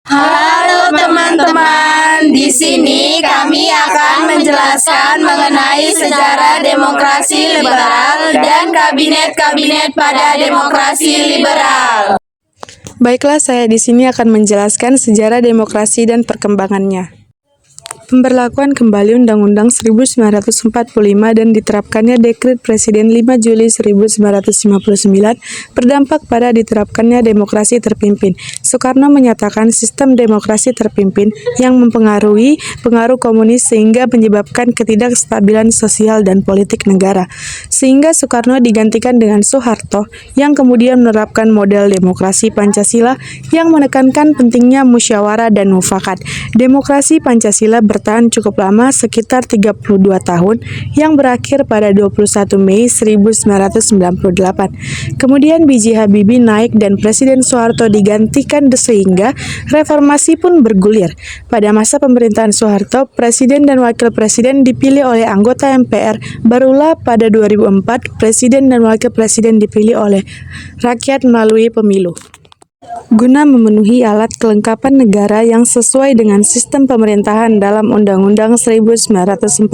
Halo teman-teman, di sini kami akan menjelaskan mengenai sejarah demokrasi liberal dan kabinet-kabinet pada demokrasi liberal. Baiklah, saya di sini akan menjelaskan sejarah demokrasi dan perkembangannya. Pemberlakuan kembali Undang-Undang 1945 dan diterapkannya Dekret Presiden 5 Juli 1959 berdampak pada diterapkannya demokrasi terpimpin. Soekarno menyatakan sistem demokrasi terpimpin yang mempengaruhi pengaruh komunis sehingga menyebabkan ketidakstabilan sosial dan politik negara. Sehingga Soekarno digantikan dengan Soeharto yang kemudian menerapkan model demokrasi Pancasila yang menekankan pentingnya musyawarah dan mufakat. Demokrasi Pancasila bertahan cukup lama, sekitar 32 tahun, yang berakhir pada 21 Mei 1998. Kemudian B.J. Habibie naik dan Presiden Soeharto digantikan sehingga reformasi pun bergulir. Pada masa pemerintahan Soeharto, Presiden dan Wakil Presiden dipilih oleh anggota MPR, barulah pada 2004 Presiden dan Wakil Presiden dipilih oleh rakyat melalui pemilu. Guna memenuhi alat kelengkapan negara yang sesuai dengan sistem pemerintahan dalam Undang-Undang 1945,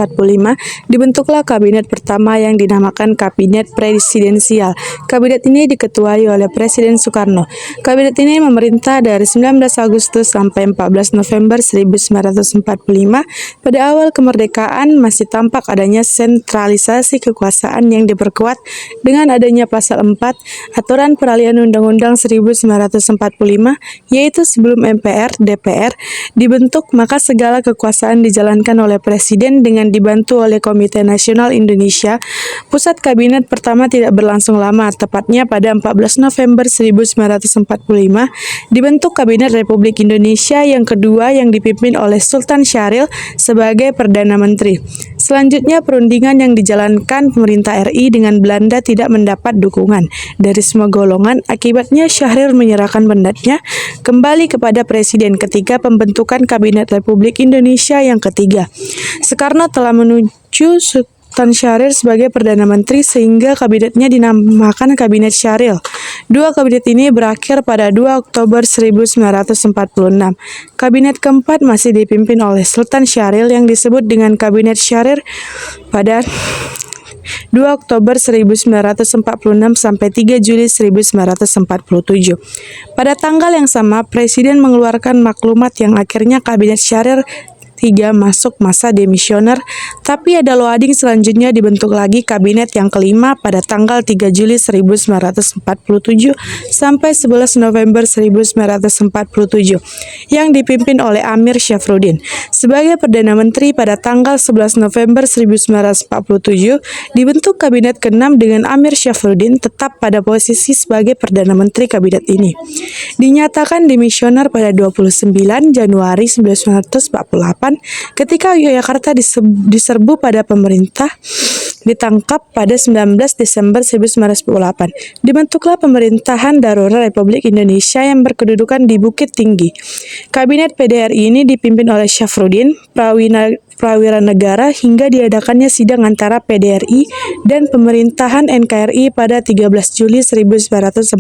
dibentuklah kabinet pertama yang dinamakan Kabinet Presidensial. Kabinet ini diketuai oleh Presiden Soekarno. Kabinet ini memerintah dari 19 Agustus sampai 14 November 1945. Pada awal kemerdekaan masih tampak adanya sentralisasi kekuasaan yang diperkuat dengan adanya Pasal 4 Aturan Peralihan Undang-Undang 1945, yaitu sebelum MPR, DPR dibentuk, maka segala kekuasaan dijalankan oleh Presiden dengan dibantu oleh Komite Nasional Indonesia. Pusat kabinet pertama tidak berlangsung lama, tepatnya pada 14 November 1945 dibentuk Kabinet Republik Indonesia yang kedua yang dipimpin oleh Sultan Syaril sebagai Perdana Menteri. Selanjutnya, perundingan yang dijalankan pemerintah RI dengan Belanda tidak mendapat dukungan dari semua golongan. Akibatnya Syahrir menyerahkan mandatnya kembali kepada Presiden ketika pembentukan Kabinet Republik Indonesia yang ketiga. Soekarno telah menuju Sultan Syahrir sebagai Perdana Menteri sehingga kabinetnya dinamakan Kabinet Syaril. Dua kabinet ini berakhir pada 2 Oktober 1946. Kabinet keempat masih dipimpin oleh Sultan Syaril yang disebut dengan Kabinet Syahrir pada 2 Oktober 1946 sampai 3 Juli 1947. Pada tanggal yang sama, Presiden mengeluarkan maklumat yang akhirnya Kabinet Syahrir 3 masuk masa demisioner, tapi ada loading selanjutnya dibentuk lagi kabinet yang kelima pada tanggal 3 Juli 1947 sampai 11 November 1947 yang dipimpin oleh Amir Syafruddin. Sebagai Perdana Menteri pada tanggal 11 November 1947 dibentuk kabinet ke-6 dengan Amir Syafruddin tetap pada posisi sebagai Perdana Menteri kabinet ini. Dinyatakan demisioner pada 29 Januari 1948 ketika Yogyakarta diserbu pada pemerintah, ditangkap pada 19 Desember 1948. Dibentuklah pemerintahan darurat Republik Indonesia yang berkedudukan di Bukit Tinggi. Kabinet PDRI ini dipimpin oleh Syafruddin, Prawira Negara hingga diadakannya sidang antara PDRI dan pemerintahan NKRI pada 13 Juli 1945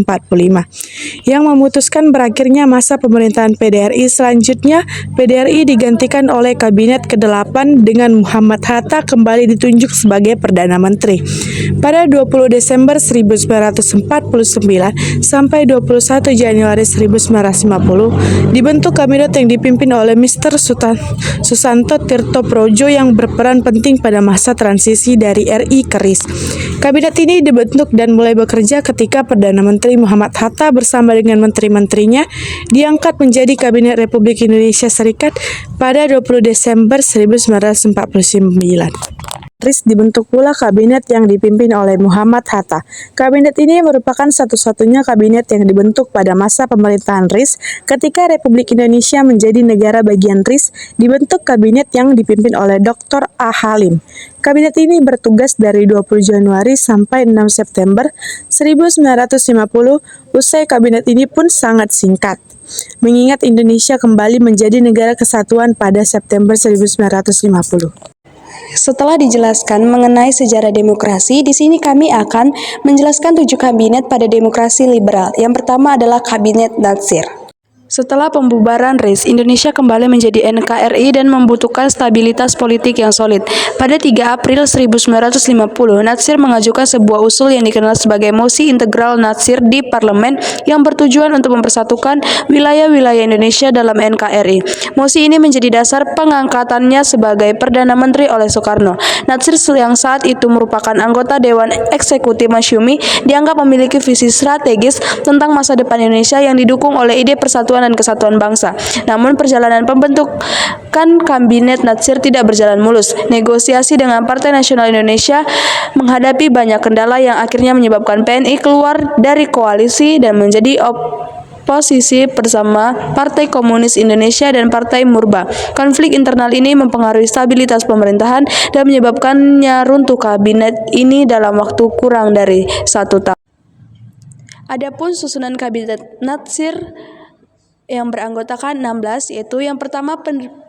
yang memutuskan berakhirnya masa pemerintahan PDRI. Selanjutnya, PDRI digantikan oleh Kabinet ke-8 dengan Muhammad Hatta kembali ditunjuk sebagai Perdana Menteri. Pada 20 Desember 1949 sampai 21 Januari 1950 dibentuk kabinet yang dipimpin oleh Mr. Susanto Tirto Projo yang berperan penting pada masa transisi dari RI ke RIS. Kabinet ini dibentuk dan mulai bekerja ketika Perdana Menteri Muhammad Hatta bersama dengan menteri-menterinya diangkat menjadi Kabinet Republik Indonesia Serikat pada 20 Desember 1949. RIS dibentuk pula kabinet yang dipimpin oleh Muhammad Hatta. Kabinet ini merupakan satu-satunya kabinet yang dibentuk pada masa pemerintahan RIS. Ketika Republik Indonesia menjadi negara bagian RIS, dibentuk kabinet yang dipimpin oleh Dr. A. Halim. Kabinet ini bertugas dari 20 Januari sampai 6 September 1950. Usai kabinet ini pun sangat singkat, mengingat Indonesia kembali menjadi negara kesatuan pada September 1950. Setelah dijelaskan mengenai sejarah demokrasi, di sini kami akan menjelaskan 7 kabinet pada demokrasi liberal. Yang pertama adalah Kabinet Natsir. Setelah pembubaran RIS, Indonesia kembali menjadi NKRI dan membutuhkan stabilitas politik yang solid. Pada 3 April 1950, Natsir mengajukan sebuah usul yang dikenal sebagai Mosi Integral Natsir di parlemen yang bertujuan untuk mempersatukan wilayah-wilayah Indonesia dalam NKRI. Mosi ini menjadi dasar pengangkatannya sebagai Perdana Menteri oleh Soekarno. Natsir yang saat itu merupakan anggota Dewan Eksekutif Masyumi dianggap memiliki visi strategis tentang masa depan Indonesia yang didukung oleh ide persatuan dan kesatuan bangsa. Namun perjalanan pembentukan kabinet Natsir tidak berjalan mulus. Negosiasi dengan Partai Nasional Indonesia menghadapi banyak kendala yang akhirnya menyebabkan PNI keluar dari koalisi dan menjadi oposisi bersama Partai Komunis Indonesia dan Partai Murba. Konflik internal ini mempengaruhi stabilitas pemerintahan dan menyebabkannya runtuh kabinet ini dalam waktu kurang dari 1 tahun. Adapun susunan kabinet Natsir yang beranggotakan 16, yaitu yang pertama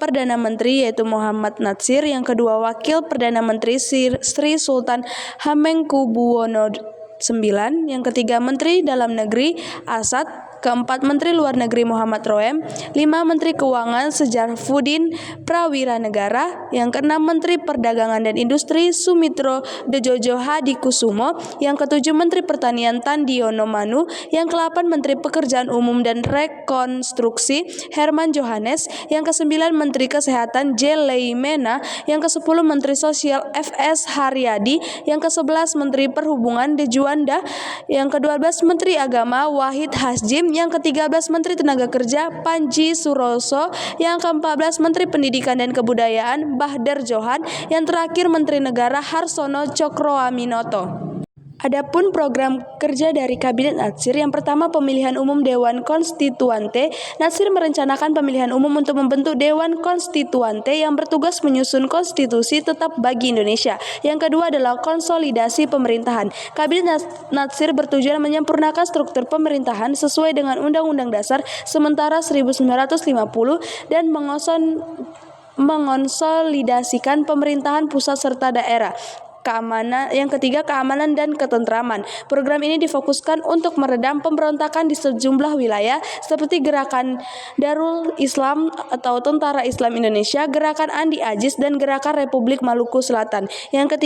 Perdana Menteri yaitu Muhammad Natsir, yang kedua Wakil Perdana Menteri Sri Sultan Hamengkubuwono IX, yang ketiga Menteri Dalam Negeri Asad, keempat Menteri Luar Negeri Muhammad Roem, 5 Menteri Keuangan Syarifudin Prawira Negara, yang keenam Menteri Perdagangan dan Industri Sumitro Djojo Hadikusumo, yang ketujuh Menteri Pertanian Tandiono Manu, yang ke-8 Menteri Pekerjaan Umum dan Rekonstruksi Herman Johannes, yang ke-9 Menteri Kesehatan J. Leimena, yang ke-10 Menteri Sosial F.S. Haryadi, yang ke-11 Menteri Perhubungan D. Juanda, yang ke-12 Menteri Agama Wahid Hasyim, yang ke-13 Menteri Tenaga Kerja Panji Suroso, yang ke-14 Menteri Pendidikan dan Kebudayaan Bahdar Johan, yang terakhir Menteri Negara Harsono Cokroaminoto. Adapun program kerja dari Kabinet Natsir, yang pertama pemilihan umum Dewan Konstituante. Natsir merencanakan pemilihan umum untuk membentuk Dewan Konstituante yang bertugas menyusun konstitusi tetap bagi Indonesia. Yang kedua adalah konsolidasi pemerintahan. Kabinet Natsir bertujuan menyempurnakan struktur pemerintahan sesuai dengan Undang-Undang Dasar sementara 1950 dan mengonsolidasikan pemerintahan pusat serta daerah. Yang ketiga, keamanan dan ketentraman. Program ini difokuskan untuk meredam pemberontakan di sejumlah wilayah seperti Gerakan Darul Islam atau Tentara Islam Indonesia, Gerakan Andi Ajis, dan Gerakan Republik Maluku Selatan. Yang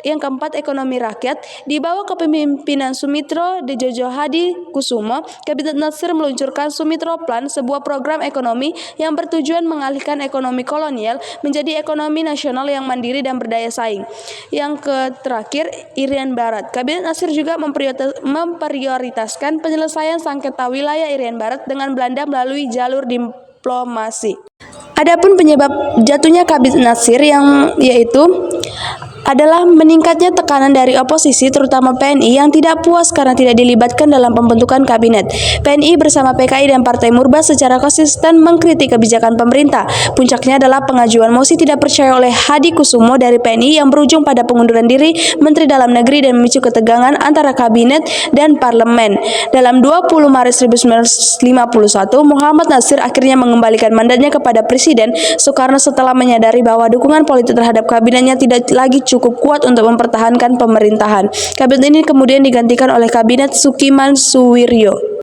keempat, ekonomi rakyat. Di bawah kepemimpinan Sumitro Djojo Hadikusumo, Kabinet Natsir meluncurkan Sumitro Plan, sebuah program ekonomi yang bertujuan mengalihkan ekonomi kolonial menjadi ekonomi nasional yang mandiri dan berdaya saing. Yang terakhir, Irian Barat. Kabinet Natsir juga memprioritaskan penyelesaian sengketa wilayah Irian Barat dengan Belanda melalui jalur diplomasi. Adapun penyebab jatuhnya Kabinet Natsir yaitu adalah meningkatnya tekanan dari oposisi terutama PNI yang tidak puas karena tidak dilibatkan dalam pembentukan kabinet. PNI bersama PKI dan Partai Murba secara konsisten mengkritik kebijakan pemerintah. Puncaknya adalah pengajuan mosi tidak percaya oleh Hadikusumo dari PNI yang berujung pada pengunduran diri Menteri Dalam Negeri dan memicu ketegangan antara kabinet dan parlemen. Dalam 20 Maret 1951, Muhammad Natsir akhirnya mengembalikan mandatnya kepada Presiden Soekarno setelah menyadari bahwa dukungan politik terhadap kabinetnya tidak lagi cukup kuat untuk mempertahankan pemerintahan. Kabinet ini kemudian digantikan oleh Kabinet Sukiman Suwiryo.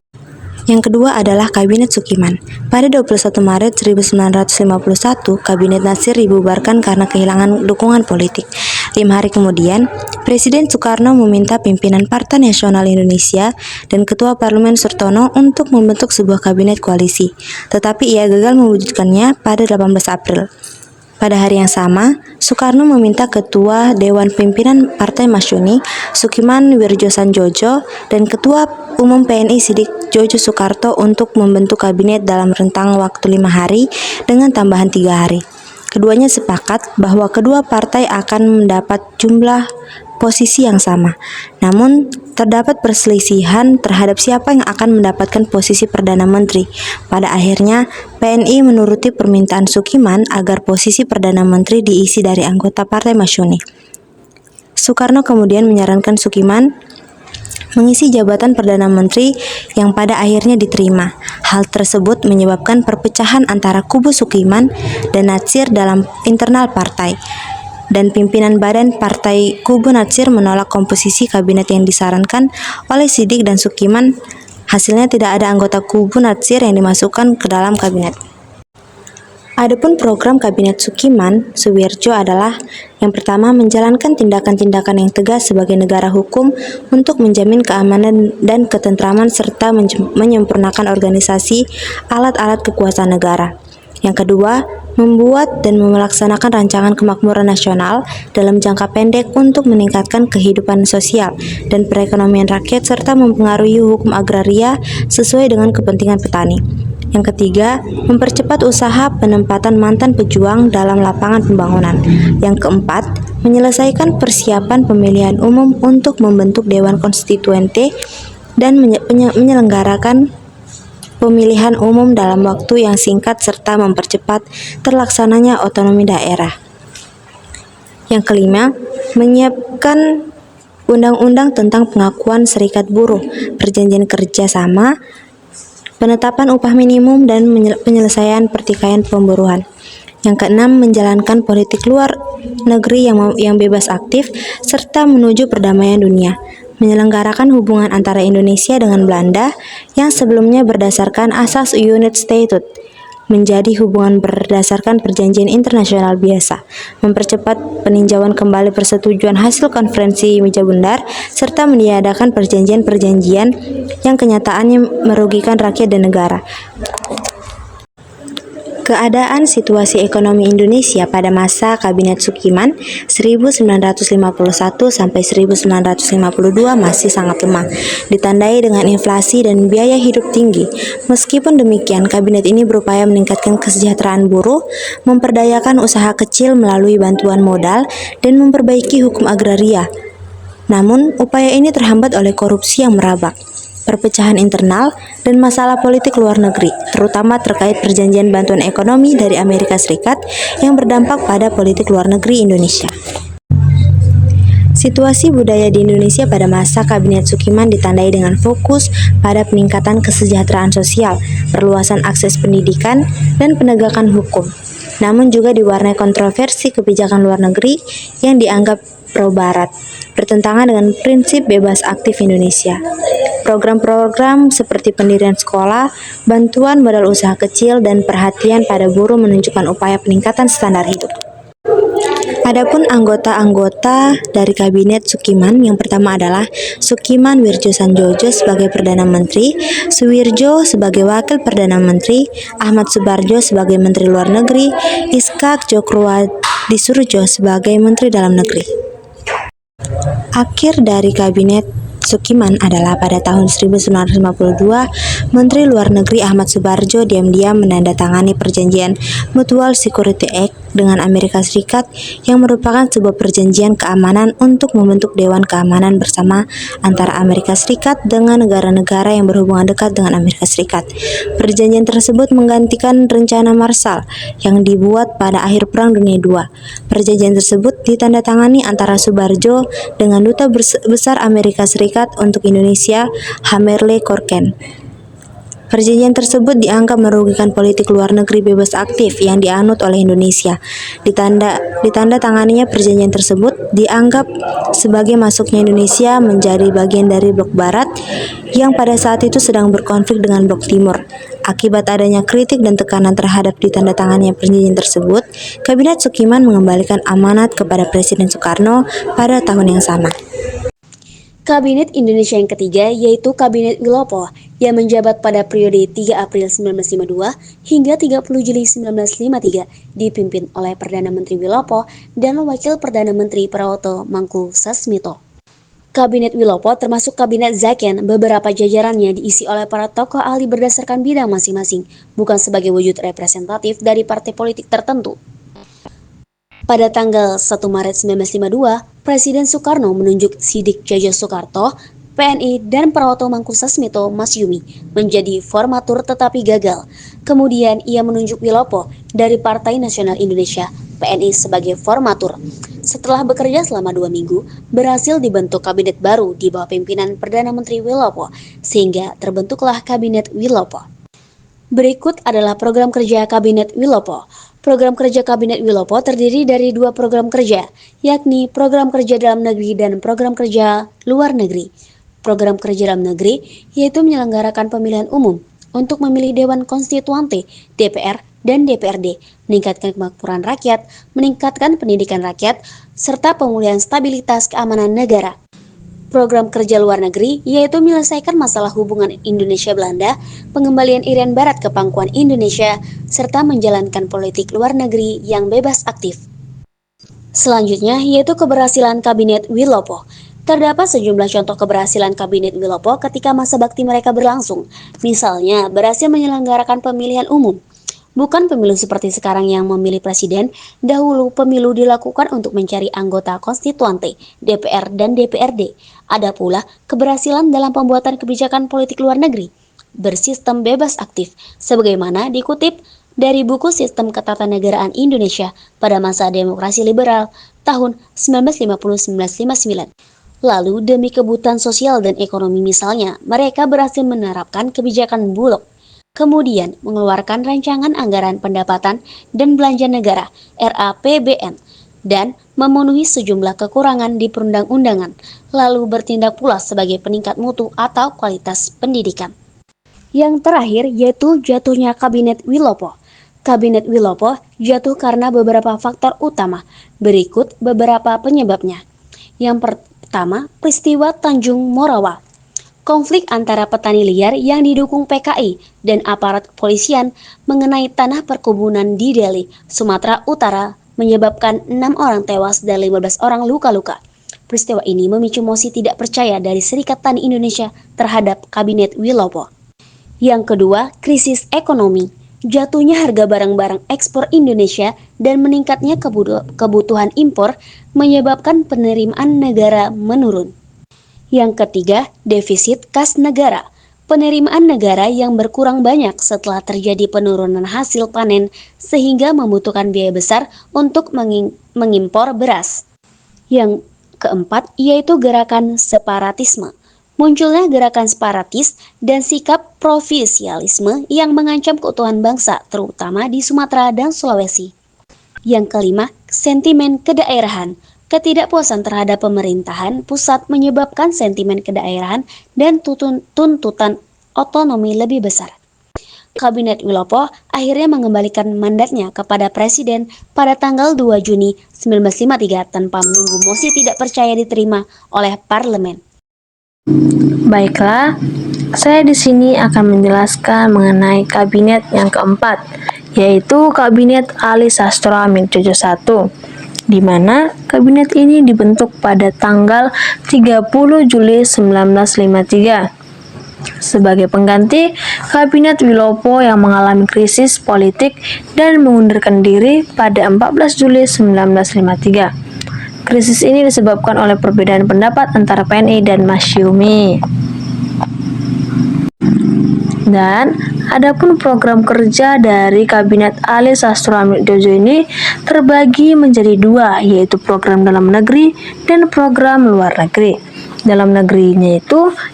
Yang kedua adalah Kabinet Sukiman. Pada 21 Maret 1951, Kabinet Natsir dibubarkan karena kehilangan dukungan politik. 5 hari kemudian, Presiden Soekarno meminta pimpinan Partai Nasional Indonesia dan Ketua Parlemen Sutono untuk membentuk sebuah kabinet koalisi, tetapi ia gagal mewujudkannya pada 18 April. Pada hari yang sama, Soekarno meminta Ketua Dewan Pimpinan Partai Masyumi, Sukiman Wirjosanjojo, dan Ketua Umum PNI Sidik Jojo Soekarto untuk membentuk kabinet dalam rentang waktu 5 hari dengan tambahan 3 hari. Keduanya sepakat bahwa kedua partai akan mendapat jumlah posisi yang sama. Namun, terdapat perselisihan terhadap siapa yang akan mendapatkan posisi Perdana Menteri. Pada akhirnya, PNI menuruti permintaan Sukiman agar posisi Perdana Menteri diisi dari anggota Partai Masyumi. Soekarno kemudian menyarankan Sukiman mengisi jabatan Perdana Menteri yang pada akhirnya diterima. Hal tersebut menyebabkan perpecahan antara kubu Sukiman dan Natsir dalam internal partai. Dan pimpinan badan partai kubu Natsir menolak komposisi kabinet yang disarankan oleh Sidik dan Sukiman Hasilnya tidak ada anggota kubu Natsir yang dimasukkan ke dalam kabinet. Adapun program Kabinet Sukiman Suwirjo adalah yang pertama, menjalankan tindakan-tindakan yang tegas sebagai negara hukum untuk menjamin keamanan dan ketentraman serta menyempurnakan organisasi alat-alat kekuasaan negara. Yang kedua, membuat dan melaksanakan rancangan kemakmuran nasional dalam jangka pendek untuk meningkatkan kehidupan sosial dan perekonomian rakyat serta mempengaruhi hukum agraria sesuai dengan kepentingan petani. Yang ketiga, mempercepat usaha penempatan mantan pejuang dalam lapangan pembangunan. Yang keempat, menyelesaikan persiapan pemilihan umum untuk membentuk Dewan Konstituente dan menyelenggarakan pemilihan umum dalam waktu yang singkat serta mempercepat terlaksananya otonomi daerah. Yang kelima, menyiapkan undang-undang tentang pengakuan serikat buruh, perjanjian kerja sama, penetapan upah minimum, dan penyelesaian pertikaian pemburuan. Yang keenam, menjalankan politik luar negeri yang bebas aktif serta menuju perdamaian dunia. Menyelenggarakan hubungan antara Indonesia dengan Belanda yang sebelumnya berdasarkan asas Unit Statute menjadi hubungan berdasarkan perjanjian internasional biasa, mempercepat peninjauan kembali persetujuan hasil konferensi meja bundar, serta meniadakan perjanjian-perjanjian yang kenyataannya merugikan rakyat dan negara. Keadaan situasi ekonomi Indonesia pada masa Kabinet Sukiman 1951 sampai 1952 masih sangat lemah, ditandai dengan inflasi dan biaya hidup tinggi. Meskipun demikian, kabinet ini berupaya meningkatkan kesejahteraan buruh, memperdayakan usaha kecil melalui bantuan modal, dan memperbaiki hukum agraria. Namun, upaya ini terhambat oleh korupsi yang merabak, perpecahan internal, dan masalah politik luar negeri, terutama terkait perjanjian bantuan ekonomi dari Amerika Serikat yang berdampak pada politik luar negeri Indonesia. Situasi budaya di Indonesia pada masa Kabinet Sukiman ditandai dengan fokus pada peningkatan kesejahteraan sosial, perluasan akses pendidikan, dan penegakan hukum. Namun juga diwarnai kontroversi kebijakan luar negeri yang dianggap pro-barat, bertentangan dengan prinsip bebas aktif Indonesia. Program-program seperti pendirian sekolah, bantuan modal usaha kecil, dan perhatian pada buruh menunjukkan upaya peningkatan standar hidup. Adapun anggota-anggota dari Kabinet Sukiman, yang pertama adalah Sukiman Wirjo Sanjojo sebagai Perdana Menteri, Suwirjo sebagai Wakil Perdana Menteri, Ahmad Subarjo sebagai Menteri Luar Negeri, Iskak Djokroedisurjo sebagai Menteri Dalam Negeri. Akhir dari Kabinet Sukiman adalah pada tahun 1952, Menteri Luar Negeri Ahmad Subarjo diam-diam menandatangani perjanjian Mutual Security Act dengan Amerika Serikat yang merupakan sebuah perjanjian keamanan untuk membentuk Dewan Keamanan Bersama antara Amerika Serikat dengan negara-negara yang berhubungan dekat dengan Amerika Serikat. Perjanjian tersebut menggantikan rencana Marshall yang dibuat pada akhir Perang Dunia II. Perjanjian tersebut ditandatangani antara Subarjo dengan Duta Besar Amerika Serikat untuk Indonesia, Hamerle Korken. Perjanjian tersebut dianggap merugikan politik luar negeri bebas aktif yang dianut oleh Indonesia. Ditanda tanganinya perjanjian tersebut dianggap sebagai masuknya Indonesia menjadi bagian dari blok Barat yang pada saat itu sedang berkonflik dengan blok Timur. Akibat adanya kritik dan tekanan terhadap ditandatangannya perjanjian tersebut, Kabinet Sukiman mengembalikan amanat kepada Presiden Soekarno pada tahun yang sama. Kabinet Indonesia yang ketiga yaitu Kabinet Wilopo yang menjabat pada periode 3 April 1952 hingga 30 Juli 1953 dipimpin oleh Perdana Menteri Wilopo dan Wakil Perdana Menteri Prawoto Mangkusasmito. Kabinet Wilopo termasuk Kabinet Zaken, beberapa jajarannya diisi oleh para tokoh ahli berdasarkan bidang masing-masing, bukan sebagai wujud representatif dari partai politik tertentu. Pada tanggal 1 Maret 1952, Presiden Soekarno menunjuk Sidik Djajah Soekarto, PNI, dan Prawoto Mangkusasmito Masyumi menjadi formatur tetapi gagal. Kemudian ia menunjuk Wilopo dari Partai Nasional Indonesia, PNI, sebagai formatur. Setelah bekerja selama 2 minggu, berhasil dibentuk kabinet baru di bawah pimpinan Perdana Menteri Wilopo, sehingga terbentuklah Kabinet Wilopo. Berikut adalah program kerja Kabinet Wilopo. Program kerja Kabinet Wilopo terdiri dari 2 program kerja, yakni program kerja dalam negeri dan program kerja luar negeri. program kerja dalam negeri, yaitu menyelenggarakan pemilihan umum untuk memilih Dewan Konstituante, DPR, dan DPRD, meningkatkan kemakmuran rakyat, meningkatkan pendidikan rakyat, serta pemulihan stabilitas keamanan negara. Program kerja luar negeri yaitu menyelesaikan masalah hubungan Indonesia-Belanda, pengembalian Irian Barat ke pangkuan Indonesia, serta menjalankan politik luar negeri yang bebas aktif. Selanjutnya yaitu keberhasilan Kabinet Wilopo. Terdapat sejumlah contoh keberhasilan Kabinet Wilopo ketika masa bakti mereka berlangsung. Misalnya, berhasil menyelenggarakan pemilihan umum. Bukan pemilu seperti sekarang yang memilih presiden, dahulu pemilu dilakukan untuk mencari anggota konstituante, DPR dan DPRD. Ada pula keberhasilan dalam pembuatan kebijakan politik luar negeri, bersistem bebas aktif, sebagaimana dikutip dari buku Sistem Ketatanegaraan Indonesia pada masa demokrasi liberal tahun 1950-1959. Lalu demi kebutuhan sosial dan ekonomi misalnya, mereka berhasil menerapkan kebijakan Bulog. Kemudian mengeluarkan rancangan anggaran pendapatan dan belanja negara (RAPBN) dan memenuhi sejumlah kekurangan di perundang-undangan, lalu bertindak pula sebagai peningkat mutu atau kualitas pendidikan. Yang terakhir yaitu jatuhnya Kabinet Wilopo. Kabinet Wilopo jatuh karena beberapa faktor utama. Berikut beberapa penyebabnya. Yang pertama, peristiwa Tanjung Morawa. Konflik antara petani liar yang didukung PKI dan aparat kepolisian mengenai tanah perkebunan di Deli, Sumatera Utara menyebabkan 6 orang tewas dan 15 orang luka-luka. Peristiwa ini memicu mosi tidak percaya dari Serikat Tani Indonesia terhadap Kabinet Wilopo. Yang kedua, krisis ekonomi. Jatuhnya harga barang-barang ekspor Indonesia dan meningkatnya kebutuhan impor menyebabkan penerimaan negara menurun. Yang ketiga, defisit kas negara. Penerimaan negara yang berkurang banyak setelah terjadi penurunan hasil panen sehingga membutuhkan biaya besar untuk mengimpor beras. Yang keempat, yaitu gerakan separatisme. Munculnya gerakan separatis dan sikap provinsialisme yang mengancam keutuhan bangsa, terutama di Sumatera dan Sulawesi. Yang kelima, sentimen kedaerahan. Ketidakpuasan terhadap pemerintahan pusat menyebabkan sentimen kedaerahan dan tuntutan otonomi lebih besar. Kabinet Wilopo akhirnya mengembalikan mandatnya kepada Presiden pada tanggal 2 Juni 1953 tanpa menunggu mosi tidak percaya diterima oleh parlemen. Baiklah, saya di sini akan menjelaskan mengenai kabinet yang keempat, yaitu Kabinet Ali Sastro Hamidjojo I, di mana kabinet ini dibentuk pada tanggal 30 Juli 1953 sebagai pengganti Kabinet Wilopo yang mengalami krisis politik dan mengundurkan diri pada 14 Juli 1953. Krisis ini disebabkan oleh perbedaan pendapat antara PNI dan Masyumi. Dan adapun program kerja dari Kabinet Ali Sastro Hamidjojo ini terbagi menjadi dua, yaitu program dalam negeri dan program luar negeri. Dalam negerinya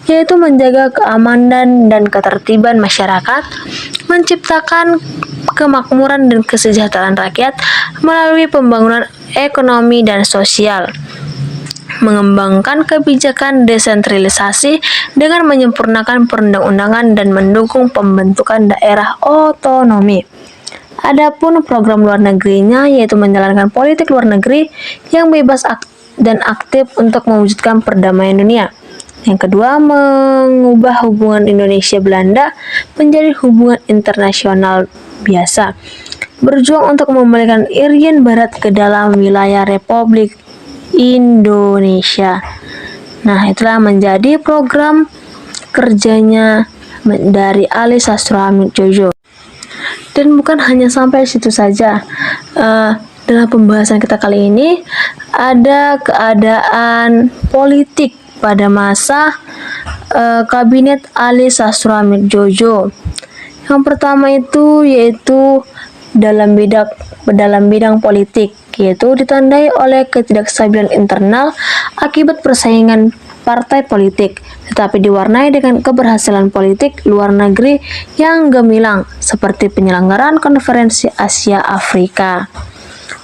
yaitu menjaga keamanan dan ketertiban masyarakat, menciptakan kemakmuran dan kesejahteraan rakyat melalui pembangunan ekonomi dan sosial, mengembangkan kebijakan desentralisasi dengan menyempurnakan perundang-undangan dan mendukung pembentukan daerah otonomi. Adapun program luar negerinya yaitu menjalankan politik luar negeri yang bebas dan aktif untuk mewujudkan perdamaian dunia. Yang kedua, mengubah hubungan Indonesia-Belanda menjadi hubungan internasional biasa. Berjuang untuk membalikan Irian Barat ke dalam wilayah Republik Indonesia. Nah, itulah menjadi program kerjanya dari Ali Sastro Hamidjojo. Dan bukan hanya sampai situ saja. Dalam pembahasan kita kali ini ada keadaan politik pada masa Kabinet Ali Sastro Hamidjojo. Yang pertama yaitu dalam bidang politik, yaitu ditandai oleh ketidakstabilan internal akibat persaingan partai politik, tetapi diwarnai dengan keberhasilan politik luar negeri yang gemilang, seperti penyelenggaraan konferensi Asia Afrika.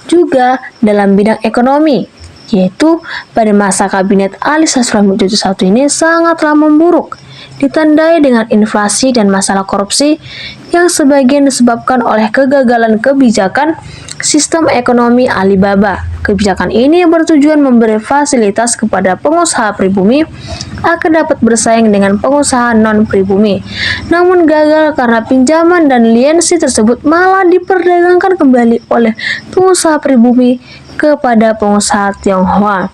Juga dalam bidang ekonomi, yaitu pada masa Kabinet Ali Sastro Jojo I ini sangatlah memburuk, ditandai dengan inflasi dan masalah korupsi yang sebagian disebabkan oleh kegagalan kebijakan sistem ekonomi Alibaba. Kebijakan ini bertujuan memberi fasilitas kepada pengusaha pribumi agar dapat bersaing dengan pengusaha non-pribumi. Namun gagal karena pinjaman dan lisensi tersebut malah diperdagangkan kembali oleh pengusaha pribumi kepada pengusaha Tionghoa.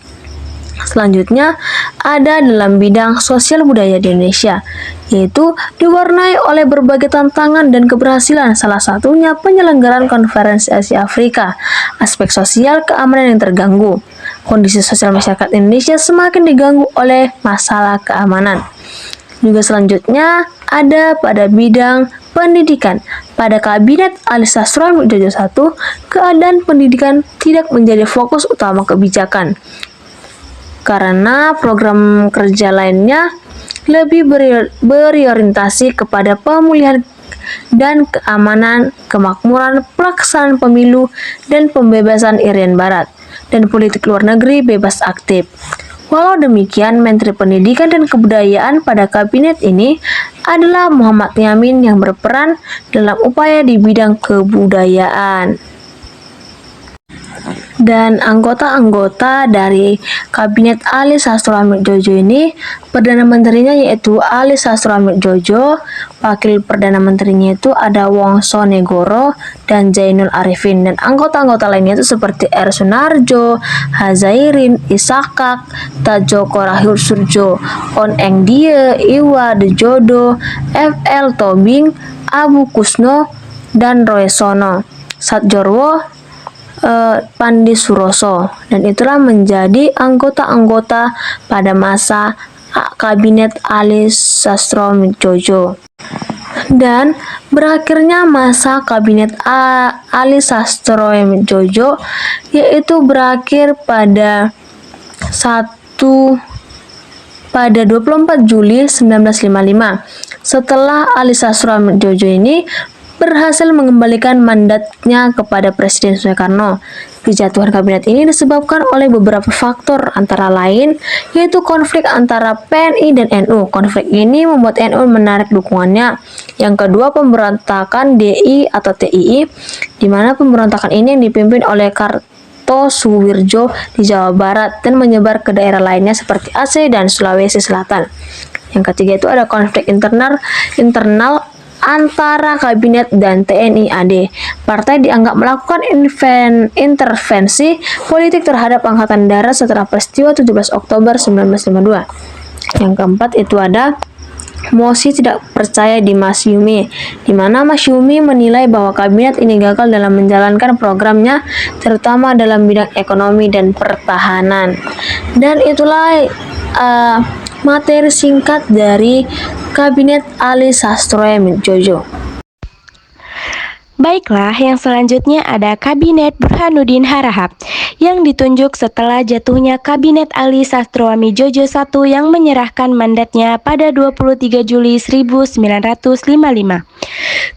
Selanjutnya ada dalam bidang sosial budaya di Indonesia, yaitu diwarnai oleh berbagai tantangan dan keberhasilan, salah satunya penyelenggaraan konferensi Asia Afrika. Aspek sosial keamanan yang terganggu. Kondisi sosial masyarakat Indonesia semakin diganggu oleh masalah keamanan. Juga selanjutnya ada pada bidang pendidikan. Pada Kabinet Ali Sastro Jojo I, keadaan pendidikan tidak menjadi fokus utama kebijakan, karena program kerja lainnya lebih berorientasi kepada pemulihan dan keamanan, kemakmuran, pelaksanaan pemilu, dan pembebasan Irian Barat, dan politik luar negeri bebas aktif. Walau demikian, Menteri Pendidikan dan Kebudayaan pada kabinet ini adalah Muhammad Yamin yang berperan dalam upaya di bidang kebudayaan. Dan anggota-anggota dari Kabinet Ali Sastro Jojo ini, Perdana Menterinya yaitu Ali Sastro Jojo, Wakil Perdana Menterinya itu ada Wongso Negoro dan Zainul Arifin, dan anggota-anggota lainnya itu seperti R. Sunarjo, Hazairin, Isakak, Tajoko Rahul Surjo, On Eng Die, Iwa Dejodo, F.L. Tobing, Abu Kusno, dan Roy Sono, Satjorwo Pandi Suroso, dan itulah menjadi anggota-anggota pada masa Kabinet Ali Sastro Jojo. Dan berakhirnya masa Kabinet Ali Sastro Jojo yaitu berakhir pada 24 Juli 1955 setelah Ali Sastro Jojo ini berhasil mengembalikan mandatnya kepada Presiden Soekarno. Kejatuhan kabinet ini disebabkan oleh beberapa faktor, antara lain yaitu konflik antara PNI dan NU. Konflik ini membuat NU menarik dukungannya. Yang kedua, pemberontakan DI atau TII, di mana pemberontakan ini yang dipimpin oleh Kartosuwirjo di Jawa Barat dan menyebar ke daerah lainnya seperti Aceh dan Sulawesi Selatan. Yang ketiga itu ada konflik internal antara kabinet dan TNI AD. Partai dianggap melakukan intervensi politik terhadap Angkatan Darat setelah peristiwa 17 Oktober 1952. Yang keempat itu ada mosi tidak percaya di Masyumi, di mana Masyumi menilai bahwa kabinet ini gagal dalam menjalankan programnya, terutama dalam bidang ekonomi dan pertahanan. Dan itulah materi singkat dari Kabinet Ali Sastro Jojo. Baiklah, yang selanjutnya ada Kabinet Burhanuddin Harahap yang ditunjuk setelah jatuhnya Kabinet Ali Sastro Jojo I yang menyerahkan mandatnya pada 23 Juli 1955.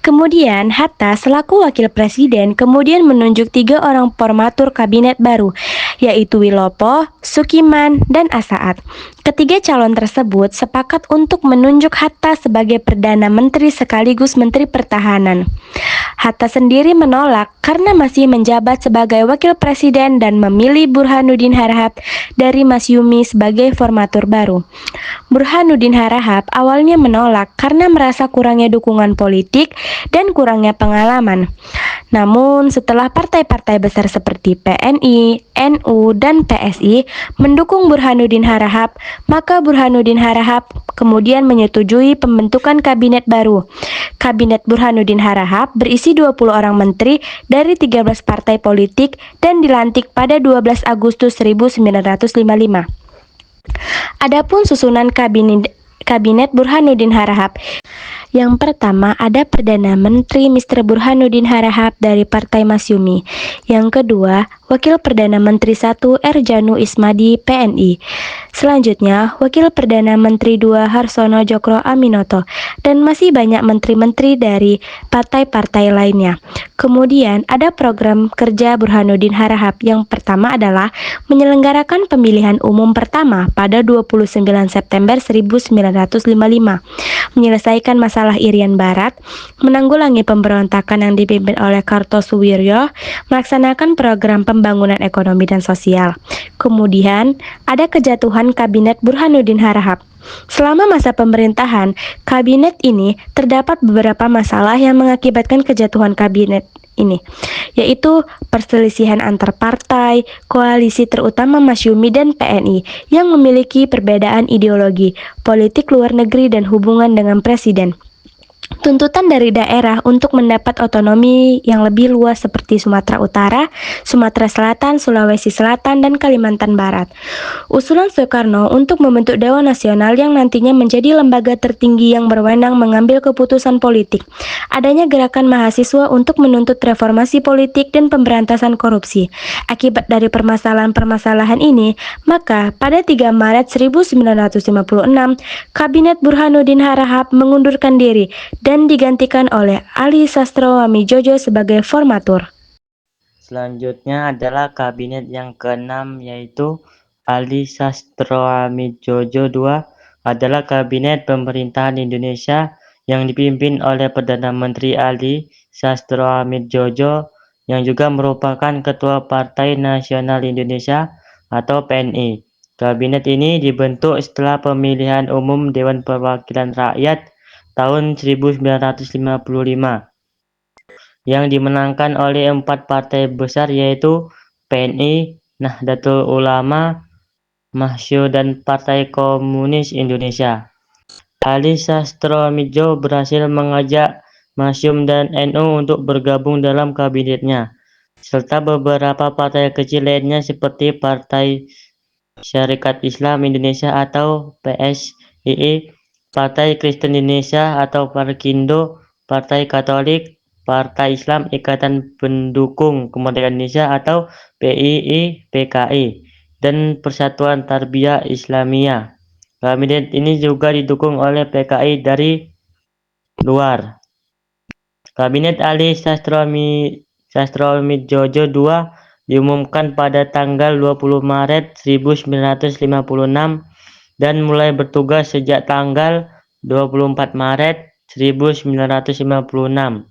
Kemudian Hatta selaku wakil presiden kemudian menunjuk 3 orang formatur kabinet baru, yaitu Wilopo, Sukiman, dan Asaat. Ketiga calon tersebut sepakat untuk menunjuk Hatta sebagai Perdana Menteri sekaligus Menteri Pertahanan. Hatta sendiri menolak karena masih menjabat sebagai wakil presiden dan memilih Burhanuddin Harahap dari Masyumi sebagai formatur baru. Burhanuddin Harahap awalnya menolak karena merasa kurangnya dukungan politik dan kurangnya pengalaman. Namun setelah partai-partai besar seperti PNI, NU, dan PSI mendukung Burhanuddin Harahap, maka Burhanuddin Harahap kemudian menyetujui pembentukan kabinet baru. Kabinet Burhanuddin Harahap berisi 20 orang menteri dari 13 partai politik dan dilantik pada 12 Agustus 1955. Adapun susunan kabinet Burhanuddin Harahap. Yang pertama ada Perdana Menteri Mr. Burhanuddin Harahap dari Partai Masyumi. Yang kedua, Wakil Perdana Menteri 1 Erjanu Ismadi PNI. Selanjutnya, Wakil Perdana Menteri 2 Harsono Djokro Aminoto, dan masih banyak menteri-menteri dari partai-partai lainnya. Kemudian ada program kerja Burhanuddin Harahap. Yang pertama adalah menyelenggarakan pemilihan umum pertama pada 29 September 1955, menyelesaikan masalah Irian Barat, menanggulangi pemberontakan yang dipimpin oleh Kartosuwiryo, melaksanakan program pembangunan ekonomi dan sosial. Kemudian ada kejatuhan Kabinet Burhanuddin Harahap. Selama masa pemerintahan kabinet ini terdapat beberapa masalah yang mengakibatkan kejatuhan kabinet ini, yaitu perselisihan antar partai, koalisi terutama Masyumi dan PNI yang memiliki perbedaan ideologi, politik luar negeri dan hubungan dengan presiden. Tuntutan dari daerah untuk mendapat otonomi yang lebih luas seperti Sumatera Utara, Sumatera Selatan, Sulawesi Selatan, dan Kalimantan Barat. Usulan Soekarno untuk membentuk Dewan Nasional yang nantinya menjadi lembaga tertinggi yang berwenang mengambil keputusan politik. Adanya gerakan mahasiswa untuk menuntut reformasi politik dan pemberantasan korupsi. Akibat dari permasalahan-permasalahan ini, maka pada 3 Maret 1956, Kabinet Burhanuddin Harahap mengundurkan diri dan digantikan oleh Ali Sastrawamidjojo sebagai formatur. Selanjutnya adalah kabinet yang keenam, yaitu Ali Sastrawamidjojo II adalah kabinet pemerintahan Indonesia yang dipimpin oleh Perdana Menteri Ali Sastrawamidjojo yang juga merupakan Ketua Partai Nasional Indonesia atau PNI. Kabinet ini dibentuk setelah pemilihan umum Dewan Perwakilan Rakyat tahun 1955 yang dimenangkan oleh 4 partai besar, yaitu PNI, Nahdlatul Ulama, Mahsyu, dan Partai Komunis Indonesia. Ali Sastrawamidjojo berhasil mengajak Masyum dan NU untuk bergabung dalam kabinetnya, serta beberapa partai kecil lainnya seperti Partai Syarikat Islam Indonesia atau PSII, Partai Kristen Indonesia atau Parkindo, Partai Katolik, Partai Islam Ikatan Pendukung Kemerdekaan Indonesia atau PII/PKI, dan Persatuan Tarbiyah Islamiyah. Kabinet ini juga didukung oleh PKI dari luar. Kabinet Ali Sastrawamidjojo II diumumkan pada tanggal 20 Maret 1956 dan mulai bertugas sejak tanggal 24 Maret 1956.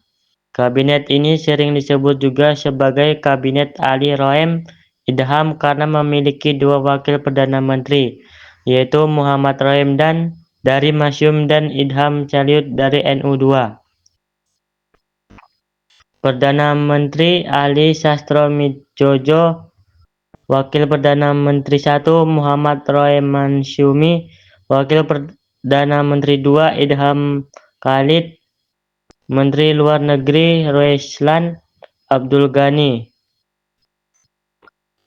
Kabinet ini sering disebut juga sebagai Kabinet Ali Roem Idham karena memiliki 2 wakil Perdana Menteri, yaitu Muhammad Roem dan dari Masyum dan Idham Calyut dari NU2. Perdana Menteri Ali Sastrawamidjojo, Wakil Perdana Menteri 1 Muhammad Roem Masyumi, Wakil Perdana Menteri 2 Idham Khalid, Menteri Luar Negeri Ruslan Abdul Ghani.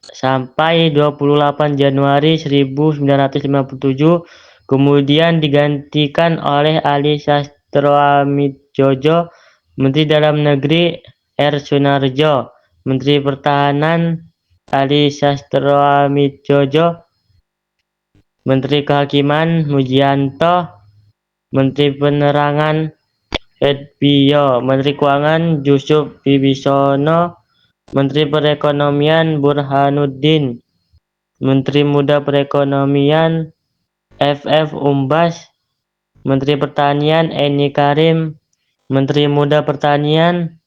Sampai 28 Januari 1957, kemudian digantikan oleh Ali Sastrawamidjojo, Menteri Dalam Negeri R. Sunarjo, Menteri Pertahanan Ali Sastrawamidjojo, Menteri Kehakiman Mujianto, Menteri Penerangan Edbiyo, Menteri Keuangan Yusuf Wibisono, Menteri Perekonomian Burhanuddin, Menteri Muda Perekonomian FF Umbas, Menteri Pertanian Eni Karim, Menteri Muda Pertanian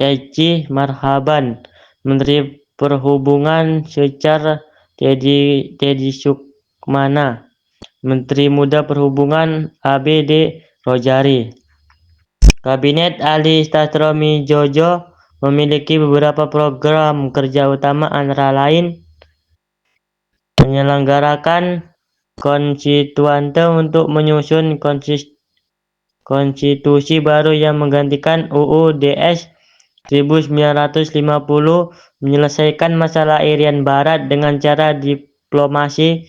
Eci Marhaban, Menteri Perhubungan Secar Teddy Sukmana, Menteri Muda Perhubungan ABD Rojari. Kabinet Ali Sastrawamidjojo memiliki beberapa program kerja utama, antara lain menyelenggarakan konstituante untuk menyusun konstitusi baru yang menggantikan UU DS 1950, menyelesaikan masalah Irian Barat dengan cara diplomasi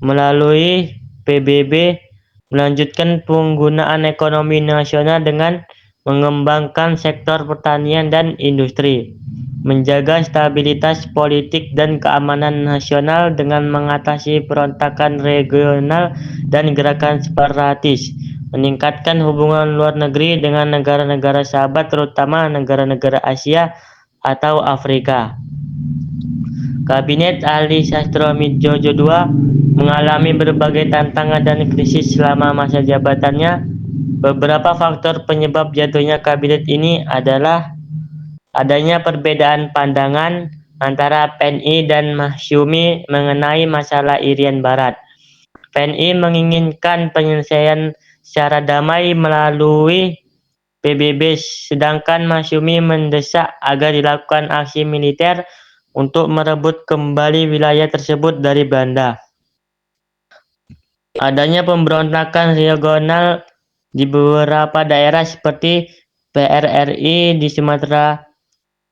melalui PBB, melanjutkan penggunaan ekonomi nasional dengan mengembangkan sektor pertanian dan industri, menjaga stabilitas politik dan keamanan nasional dengan mengatasi perontakan regional dan gerakan separatis, meningkatkan hubungan luar negeri dengan negara-negara sahabat terutama negara-negara Asia atau Afrika. Kabinet Ali Sastronegoro II mengalami berbagai tantangan dan krisis selama masa jabatannya. Beberapa faktor penyebab jatuhnya kabinet ini adalah adanya perbedaan pandangan antara PNI dan Masyumi mengenai masalah Irian Barat. PNI menginginkan penyelesaian secara damai melalui PBB, sedangkan Masyumi mendesak agar dilakukan aksi militer untuk merebut kembali wilayah tersebut dari Belanda. Adanya pemberontakan regional di beberapa daerah seperti PRRI di Sumatera,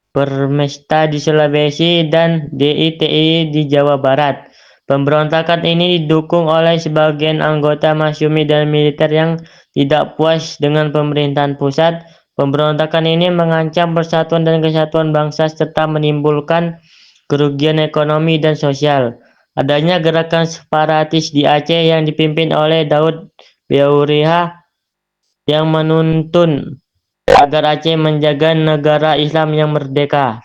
Permesta di Sulawesi, dan DITI di Jawa Barat. Pemberontakan ini didukung oleh sebagian anggota Masyumi dan militer yang tidak puas dengan pemerintahan pusat. Pemberontakan ini mengancam persatuan dan kesatuan bangsa serta menimbulkan kerugian ekonomi dan sosial. Adanya gerakan separatis di Aceh yang dipimpin oleh Daud Beuriha yang menuntun agar Aceh menjaga negara Islam yang merdeka.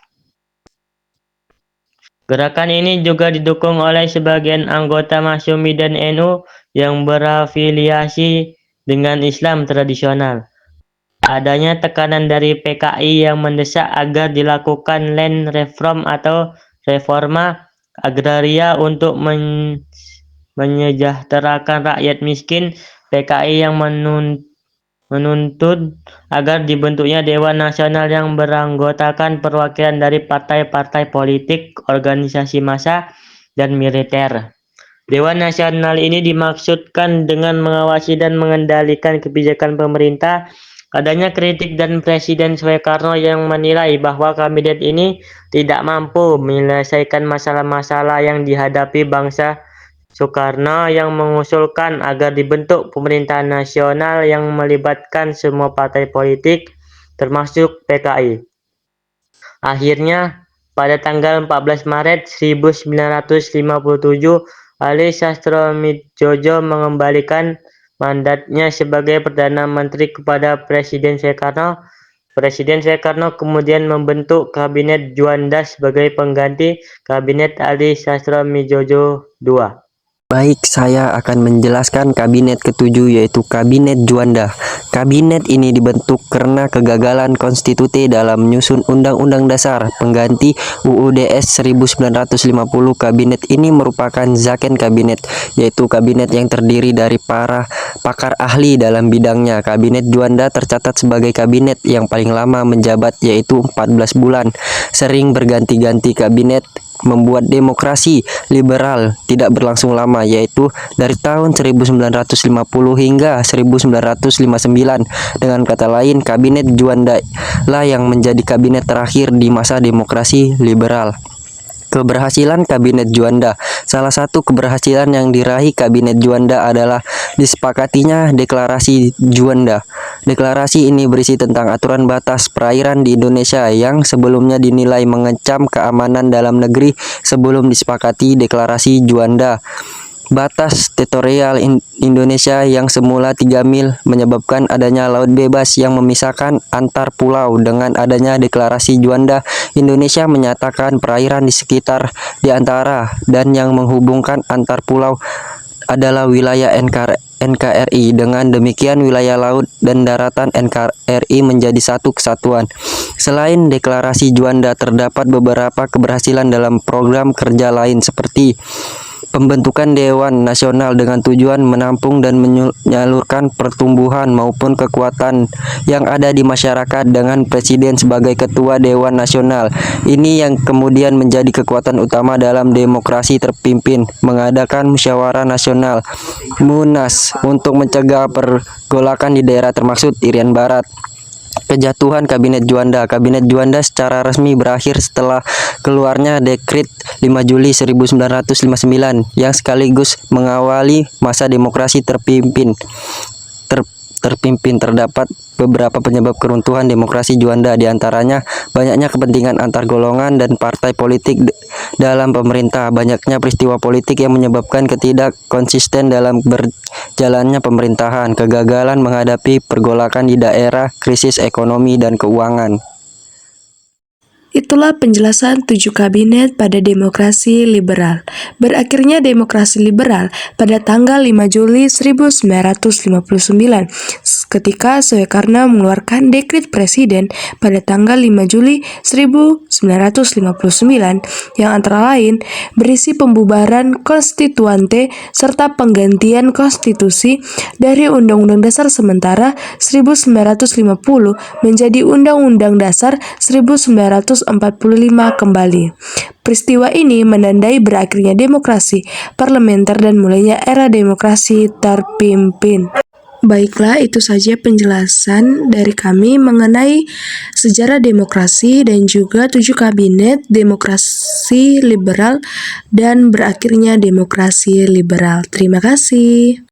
Gerakan ini juga didukung oleh sebagian anggota Masyumi dan NU yang berafiliasi dengan Islam tradisional. Adanya tekanan dari PKI yang mendesak agar dilakukan land reform atau reforma agraria untuk menyejahterakan rakyat miskin. PKI yang menuntut agar dibentuknya Dewan Nasional yang beranggotakan perwakilan dari partai-partai politik, organisasi massa, dan militer. Dewan Nasional ini dimaksudkan dengan mengawasi dan mengendalikan kebijakan pemerintah. Adanya kritik dan Presiden Soekarno yang menilai bahwa kabinet ini tidak mampu menyelesaikan masalah-masalah yang dihadapi bangsa. Soekarno yang mengusulkan agar dibentuk pemerintahan nasional yang melibatkan semua partai politik, termasuk PKI. Akhirnya, pada tanggal 14 Maret 1957, Ali Sastronegoro mengembalikan mandatnya sebagai Perdana Menteri kepada Presiden Soekarno. Presiden Soekarno kemudian membentuk Kabinet Juanda sebagai pengganti Kabinet Ali Sastronegoro II. Baik, saya akan menjelaskan kabinet ketujuh, yaitu Kabinet Juanda. Kabinet ini dibentuk karena kegagalan konstitusi dalam menyusun Undang-Undang Dasar pengganti UUDS 1950. Kabinet ini merupakan zakon kabinet, yaitu kabinet yang terdiri dari para pakar ahli dalam bidangnya. Kabinet Juanda tercatat sebagai kabinet yang paling lama menjabat, yaitu 14 bulan. Sering berganti-ganti kabinet membuat demokrasi liberal tidak berlangsung lama, yaitu dari tahun 1950 hingga 1959. Dengan kata lain, kabinet Juanda lah yang menjadi kabinet terakhir di masa demokrasi liberal. Keberhasilan Kabinet Juanda. Salah satu keberhasilan yang diraih Kabinet Juanda adalah disepakatinya Deklarasi Juanda. Deklarasi ini berisi tentang aturan batas perairan di Indonesia yang sebelumnya dinilai mengancam keamanan dalam negeri. Sebelum disepakati Deklarasi Juanda, batas teritorial Indonesia yang semula 3 mil menyebabkan adanya laut bebas yang memisahkan antar pulau. Dengan adanya Deklarasi Juanda, Indonesia menyatakan perairan di sekitar, di antara, dan yang menghubungkan antar pulau adalah wilayah NKRI. Dengan demikian, wilayah laut dan daratan NKRI menjadi satu kesatuan. Selain Deklarasi Juanda, terdapat beberapa keberhasilan dalam program kerja lain seperti pembentukan Dewan Nasional dengan tujuan menampung dan menyalurkan pertumbuhan maupun kekuatan yang ada di masyarakat dengan Presiden sebagai Ketua Dewan Nasional. Ini yang kemudian menjadi kekuatan utama dalam demokrasi terpimpin, mengadakan musyawarah nasional Munas untuk mencegah pergolakan di daerah termaksud Irian Barat. Kejatuhan Kabinet Juanda. Kabinet Juanda secara resmi berakhir setelah keluarnya Dekrit 5 Juli 1959 yang sekaligus mengawali masa demokrasi terpimpin. Terdapat beberapa penyebab keruntuhan demokrasi Juanda, diantaranya banyaknya kepentingan antar golongan dan partai politik dalam pemerintah, banyaknya peristiwa politik yang menyebabkan ketidakkonsisten dalam berjalannya pemerintahan, kegagalan menghadapi pergolakan di daerah, krisis ekonomi dan keuangan. Itulah penjelasan 7 kabinet pada demokrasi liberal. Berakhirnya demokrasi liberal pada tanggal 5 Juli 1959 ketika Soekarno mengeluarkan dekret presiden pada tanggal 5 Juli 1959 yang antara lain berisi pembubaran konstituante serta penggantian konstitusi dari Undang-Undang Dasar sementara 1950 menjadi Undang-Undang Dasar 1945 kembali. Peristiwa ini menandai berakhirnya demokrasi parlementer dan mulainya era demokrasi terpimpin. Baiklah, itu saja penjelasan dari kami mengenai sejarah demokrasi dan juga 7 kabinet demokrasi liberal dan berakhirnya demokrasi liberal. Terima kasih.